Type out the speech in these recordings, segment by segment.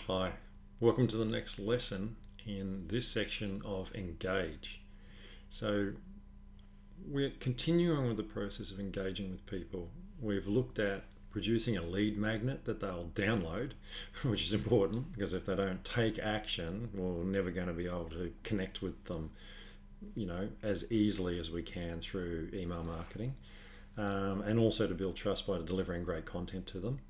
Hi, welcome to the next lesson in this section of Engage. So we're continuing with the process of engaging with people. We've looked at producing a lead magnet that they'll download, which is important because if they don't take action, we're never going to be able to connect with them, as easily as we can through email marketing, and also to build trust by delivering great content to them.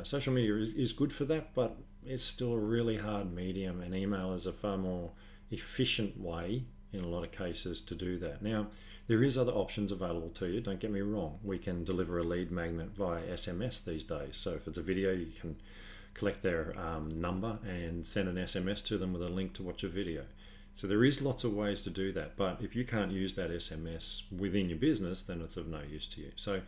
Social media is good for that, but it's still a really hard medium, and email is a far more efficient way in a lot of cases to do that. Now, there is other options available to you, don't get me wrong. We can deliver a lead magnet via SMS these days. So if it's a video, you can collect their number and send an SMS to them with a link to watch a video. So there is lots of ways to do that, but if you can't use that SMS within your business, then it's of no use to you. So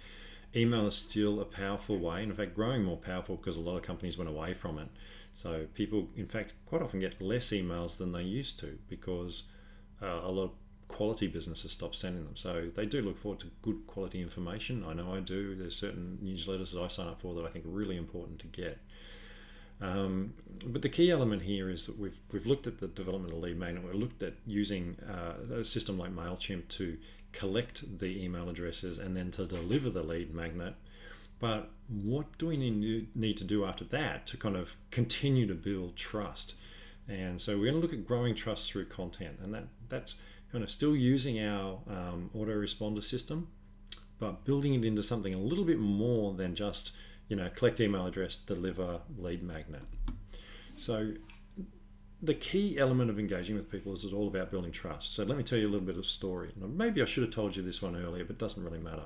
email is still a powerful way, and in fact growing more powerful because a lot of companies went away from it. So people, in fact, quite often get less emails than they used to because a lot of quality businesses stop sending them. So they do look forward to good quality information. I know I do. There's certain newsletters that I sign up for that I think are really important to get. But the key element here is that we've looked at the development of lead magnet. We've looked at using a system like Mailchimp to collect the email addresses and then to deliver the lead magnet. But what do we need to do after that to kind of continue to build trust? And so we're going to look at growing trust through content, and that's kind of still using our autoresponder system, but building it into something a little bit more than just collect email address, deliver lead magnet. So the key element of engaging with people is it's all about building trust. So let me tell you a little bit of story. Now, maybe I should have told you this one earlier, but it doesn't really matter.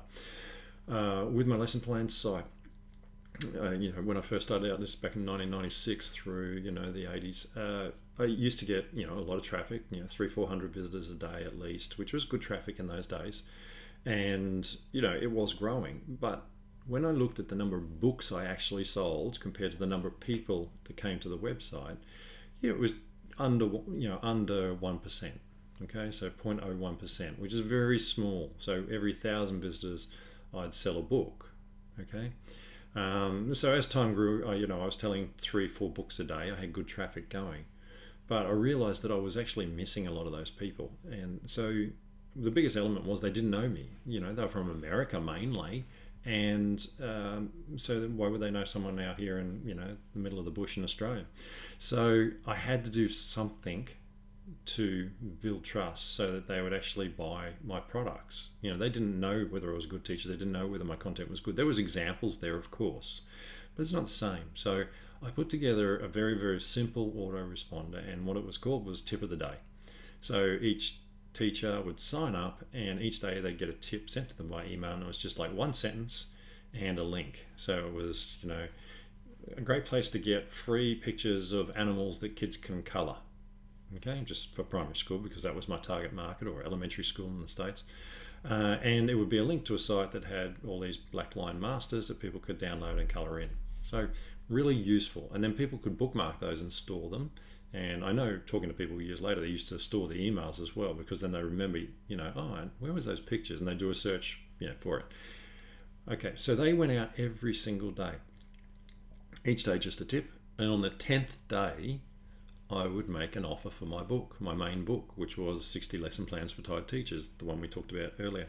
With my lesson plans site, when I first started out, this back in 1996 through the 80s, I used to get a lot of traffic, 300-400 visitors a day at least, which was good traffic in those days, and it was growing. But when I looked at the number of books I actually sold compared to the number of people that came to the website, it was under 1%. Okay, so 0.01%, which is very small. So every 1,000 visitors, I'd sell a book. Okay, so as time grew, I was telling 3-4 books a day. I had good traffic going, but I realized that I was actually missing a lot of those people. And so the biggest element was they didn't know me. They were from America mainly, and so why would they know someone out here in the middle of the bush in Australia? So I had to do something to build trust so that they would actually buy my products. They didn't know whether I was a good teacher. They didn't know whether my content was good. There was examples there, of course, but it's not the same. So I put together a very, very simple autoresponder, and what it was called was Tip of the Day. So each teacher would sign up, and each day they'd get a tip sent to them by email, and it was just like one sentence and a link. So it was a great place to get free pictures of animals that kids can color. Okay, just for primary school, because that was my target market, or elementary school in the States. And it would be a link to a site that had all these black line masters that people could download and color in. So really useful. And then people could bookmark those and store them. And I know, talking to people years later, they used to store the emails as well, because then they remember, where was those pictures? And they do a search, for it. Okay, so they went out every single day. Each day just a tip. And on the 10th day, I would make an offer for my book, my main book, which was 60 Lesson Plans for Tired Teachers, the one we talked about earlier,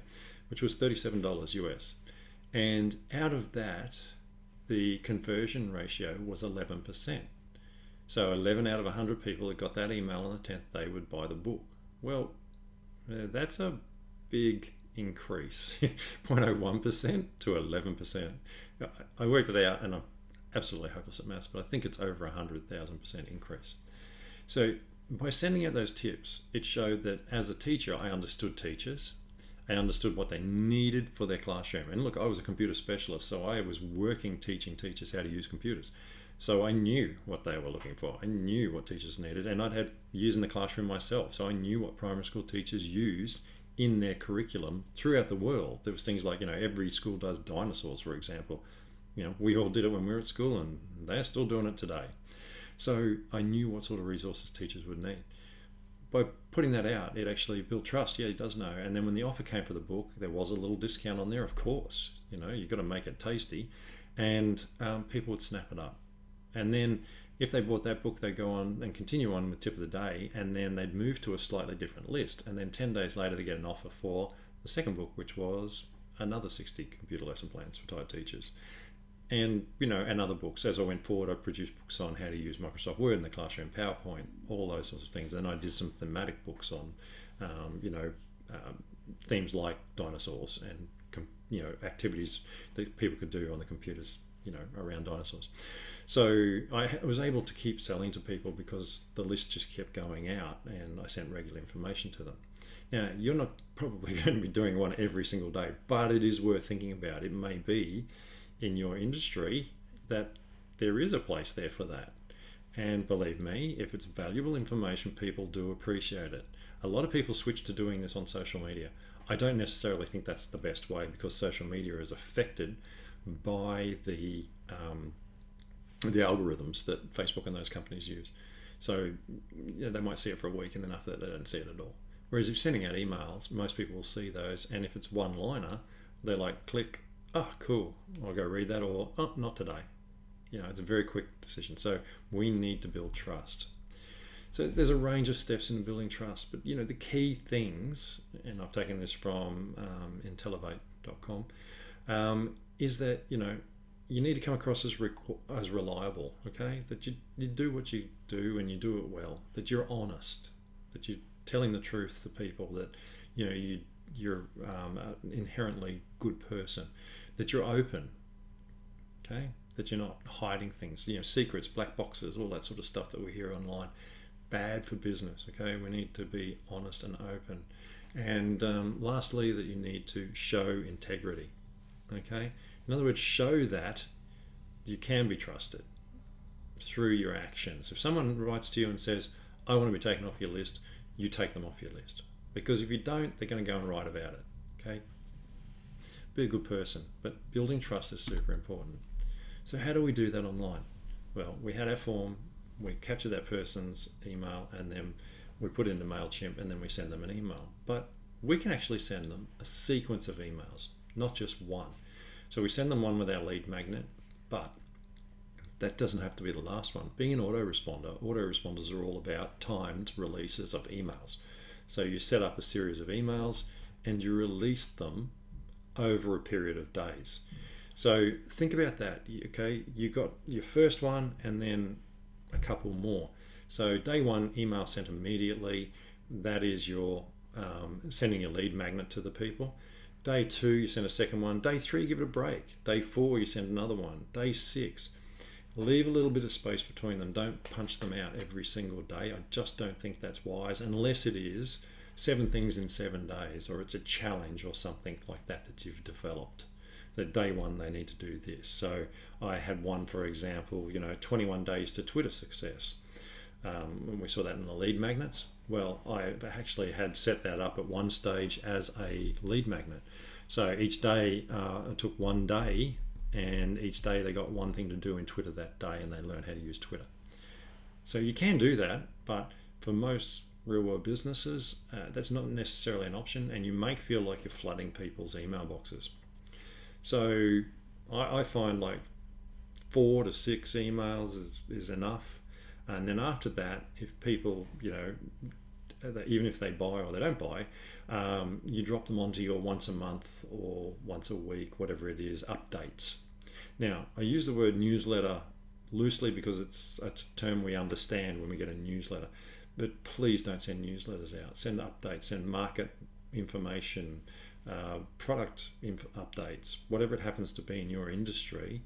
which was $37 US. And out of that, the conversion ratio was 11%. So 11 out of 100 people that got that email on the 10th day would buy the book. Well, that's a big increase, 0.01% to 11%. I worked it out, and I'm absolutely hopeless at maths, but I think it's over 100,000% increase. So by sending out those tips, it showed that as a teacher, I understood teachers. I understood what they needed for their classroom. And look, I was a computer specialist, so I was working teaching teachers how to use computers. So I knew what they were looking for. I knew what teachers needed, and I'd had years in the classroom myself. So I knew what primary school teachers used in their curriculum throughout the world. There was things like, every school does dinosaurs, for example. We all did it when we were at school, and they're still doing it today. So I knew what sort of resources teachers would need. By putting that out, it actually built trust. Yeah, he does know. And then when the offer came for the book, there was a little discount on there, of course. You've got to make it tasty. And people would snap it up. And then If they bought that book, they'd go on and continue on with tip of the day, and then they'd move to a slightly different list. And then 10 days later, they get an offer for the second book, which was another 60 computer lesson plans for tired teachers. And, and other books. As I went forward, I produced books on how to use Microsoft Word in the classroom, PowerPoint, all those sorts of things. And I did some thematic books on, themes like dinosaurs and, activities that people could do on the computers, around dinosaurs. So I was able to keep selling to people because the list just kept going out and I sent regular information to them. Now, you're not probably going to be doing one every single day, but it is worth thinking about. It may be in your industry that there is a place there for that. And believe me, if it's valuable information, people do appreciate it. A lot of people switch to doing this on social media. I don't necessarily think that's the best way because social media is affected by the algorithms that Facebook and those companies use. So they might see it for a week and then after that they don't see it at all. Whereas if you're sending out emails, most people will see those, and if it's one-liner, they're like, click, oh, cool, I'll go read that, or, oh, not today. It's a very quick decision. So we need to build trust. So there's a range of steps in building trust, but the key things, and I've taken this from Intelivate.com, is that you need to come across as reliable. Okay, that you do what you do and you do it well. That you're honest. That you're telling the truth to people. That you're an inherently good person. That you're open. Okay, that you're not hiding things. Secrets, black boxes, all that sort of stuff that we hear online. Bad for business. Okay, we need to be honest and open. And lastly, that you need to show integrity. Okay, in other words, show that you can be trusted through your actions. If someone writes to you and says, I want to be taken off your list, you take them off your list. Because if you don't, they're going to go and write about it. Okay, be a good person, but building trust is super important. So how do we do that online? Well, we had our form, we capture that person's email, and then we put it into Mailchimp, and then we send them an email. But we can actually send them a sequence of emails, not just one. So we send them one with our lead magnet, but that doesn't have to be the last one. Being an autoresponders are all about timed releases of emails. So you set up a series of emails and you release them over a period of days. So think about that. Okay, you got your first one and then a couple more. So day one, email sent immediately. That is your sending your lead magnet to the people. Day two, you send a second one. Day three, give it a break. Day four, you send another one. Day six, leave a little bit of space between them. Don't punch them out every single day. I just don't think that's wise, unless it is 7 things in 7 days, or it's a challenge or something like that you've developed. That day one, they need to do this. So I had one, for example, 21 days to Twitter success. When we saw that in the lead magnets, well, I actually had set that up at one stage as a lead magnet. So each day it took one day, and each day they got one thing to do in Twitter that day, and they learned how to use Twitter. So you can do that, but for most real world businesses, that's not necessarily an option, and you may feel like you're flooding people's email boxes. So I find like 4 to 6 emails is enough. And then after that, if people, even if they buy or they don't buy, you drop them onto your once a month or once a week, whatever it is, updates. Now, I use the word newsletter loosely because it's a term we understand when we get a newsletter. But please don't send newsletters out. Send updates, send market information, product updates, whatever it happens to be in your industry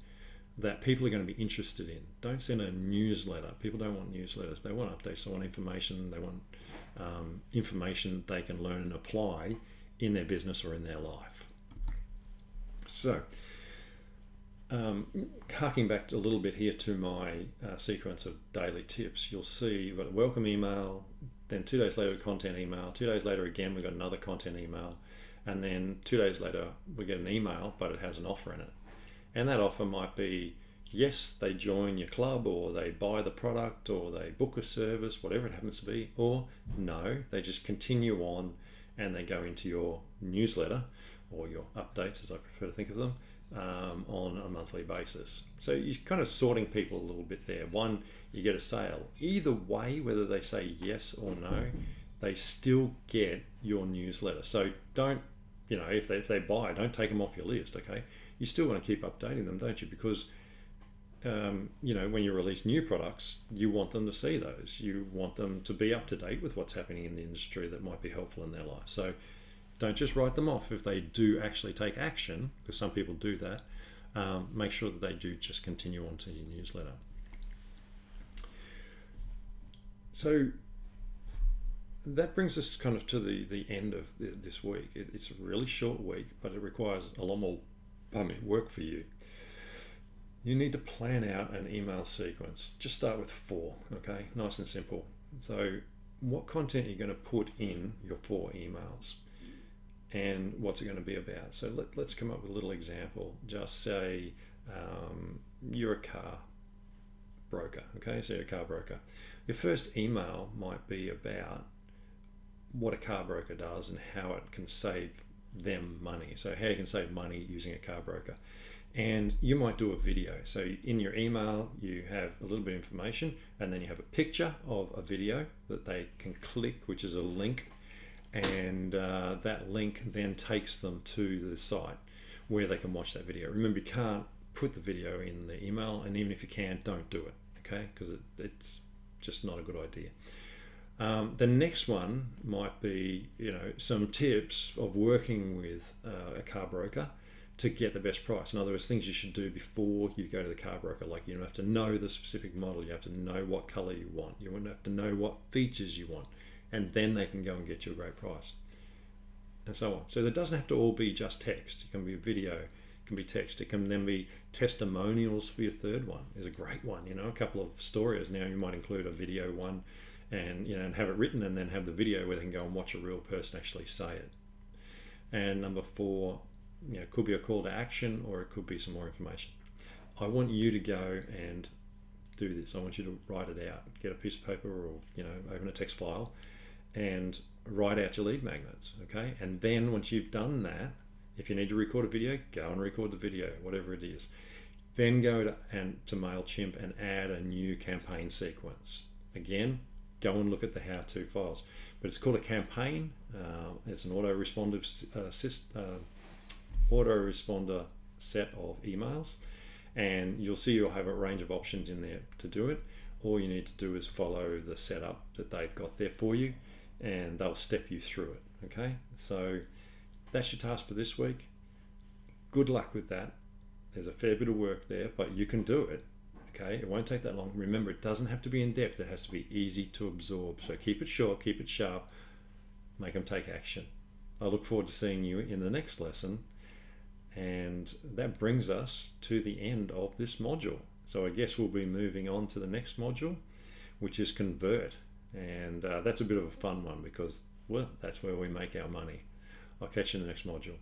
that people are going to be interested in. Don't send a newsletter. People don't want newsletters. They want updates. They want information. They want information they can learn and apply in their business or in their life. So, harking back a little bit here to my sequence of daily tips, you'll see you've got a welcome email, then 2 days later a content email, 2 days later again we've got another content email, and then 2 days later we get an email but it has an offer in it. And that offer might be, yes, they join your club, or they buy the product, or they book a service, whatever it happens to be, or no, they just continue on and they go into your newsletter, or your updates as I prefer to think of them, on a monthly basis. So you're kind of sorting people a little bit there. One, you get a sale. Either way, whether they say yes or no, they still get your newsletter. So don't, if they buy, don't take them off your list, okay? You still want to keep updating them, don't you? Because, when you release new products, you want them to see those. You want them to be up to date with what's happening in the industry that might be helpful in their life. So don't just write them off if they do actually take action, because some people do that. Make sure that they do just continue on to your newsletter. So that brings us kind of to the end of this week. It's a really short week, but it requires a lot more work for you. You need to plan out an email sequence. Just start with 4, okay? Nice and simple. So what content are you going to put in your 4 emails? And what's it going to be about? So let's come up with a little example. Just say you're a car broker, okay? So you're a car broker. Your first email might be about what a car broker does and how it can save them money. So how you can save money using a car broker. And you might do a video. So in your email, you have a little bit of information, and then you have a picture of a video that they can click, which is a link. And that link then takes them to the site where they can watch that video. Remember, you can't put the video in the email, and even if you can, don't do it, okay? Because it's just not a good idea. The next one might be, some tips of working with a car broker to get the best price. In other words, things you should do before you go to the car broker. Like, you have to know the specific model, you have to know what color you want, you have to know what features you want, and then they can go and get you a great price, and so on. So there doesn't have to all be just text. It can be video, it can be text, it can then be testimonials for your third one is a great one. A couple of stories. Now you might include a video one and and have it written, and then have the video where they can go and watch a real person actually say it. And number 4, could be a call to action, or it could be some more information. I want you to go and do this. I want you to write it out. Get a piece of paper, or open a text file and write out your lead magnets, okay? And then once you've done that, if you need to record a video, go and record the video, whatever it is. Then go to Mailchimp and add a new campaign sequence. Again, go and look at the how-to files. But it's called a campaign. It's an autoresponder set of emails, and you'll see you'll have a range of options in there to do it. All you need to do is follow the setup that they've got there for you, and they'll step you through it, okay? So that's your task for this week. Good luck with that. There's a fair bit of work there, but you can do it, okay? It won't take that long. Remember, it doesn't have to be in depth. It has to be easy to absorb. So keep it short, keep it sharp, make them take action. I look forward to seeing you in the next lesson. And that brings us to the end of this module. So I guess we'll be moving on to the next module, which is convert. And that's a bit of a fun one because, well, that's where we make our money. I'll catch you in the next module.